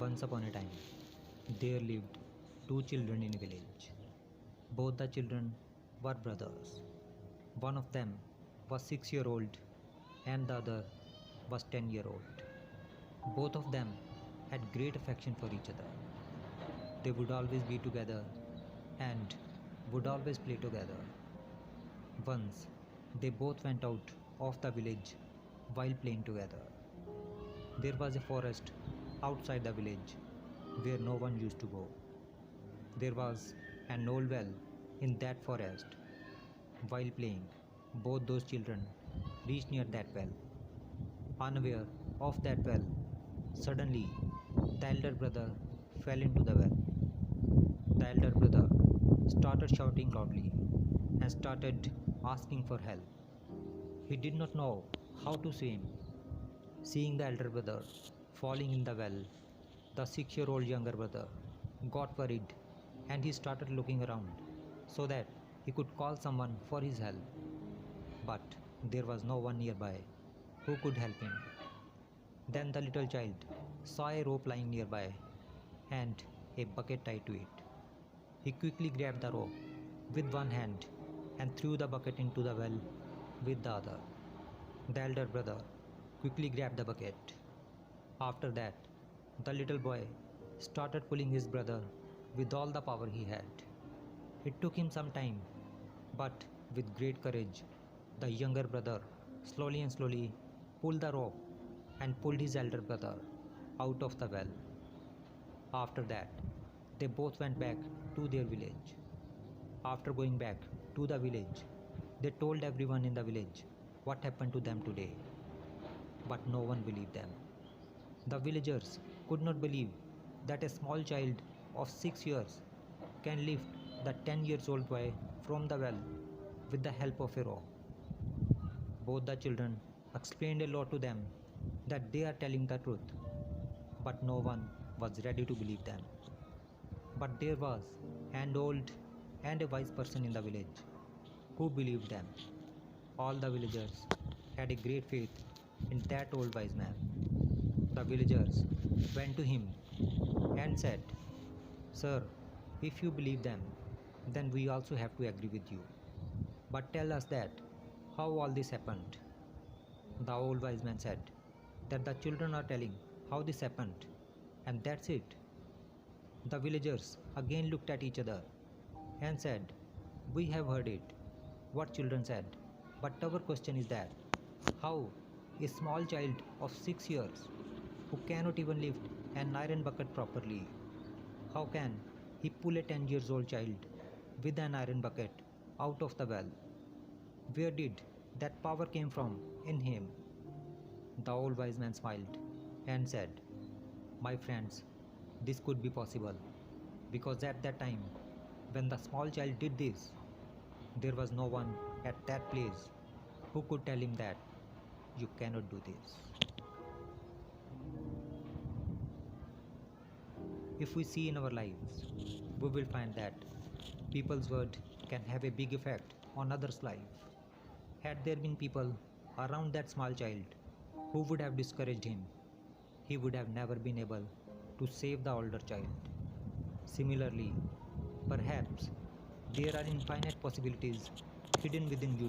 Once upon a time, there lived two children in a village. Both the children were brothers. One of them was 6 year old and the other was 10-year old. Both of them had great affection for each other. They would always be together and would always play together. Once they both went out of the village while playing together. There was a forest outside the village where no one used to go. There was an old well in that forest. While playing, both those children reached near that well. Unaware of that well, suddenly the elder brother fell into the well. The elder brother started shouting loudly and started asking for help. He did not know how to swim. Seeing the elder brother falling in the well, the 6 year old younger brother got worried and he started looking around so that he could call someone for his help. But there was no one nearby who could help him. Then the little child saw a rope lying nearby and a bucket tied to it. He quickly grabbed the rope with one hand and threw the bucket into the well with the other. The elder brother quickly grabbed the bucket. After that, the little boy started pulling his brother with all the power he had. It took him some time, but with great courage, the younger brother slowly and slowly pulled the rope and pulled his elder brother out of the well. After that, they both went back to their village. After going back to the village, they told everyone in the village what happened to them today. But no one believed them. The villagers could not believe that a small child of 6 years can lift the 10 years old boy from the well with the help of a rope. Both the children explained a lot to them that they are telling the truth, but no one was ready to believe them. But there was an old and a wise person in the village who believed them. All the villagers had a great faith in that old wise man. The villagers went to him and said, "Sir, if you believe them, then we also have to agree with you. But tell us that how all this happened." The old wise man said that the children are telling how this happened, and that's it. The villagers again looked at each other and said, "We have heard it, what children said, but our question is that how a small child of 6 years who cannot even lift an iron bucket properly, how can he pull a 10 years old child with an iron bucket out of the well? Where did that power came from in him?" The old wise man smiled and said, "My friends, this could be possible because at that time when the small child did this, there was no one at that place who could tell him that you cannot do this." If we see in our lives, we will find that people's word can have a big effect on others' life. Had there been people around that small child who would have discouraged him, he would have never been able to save the older child. Similarly, perhaps there are infinite possibilities hidden within you.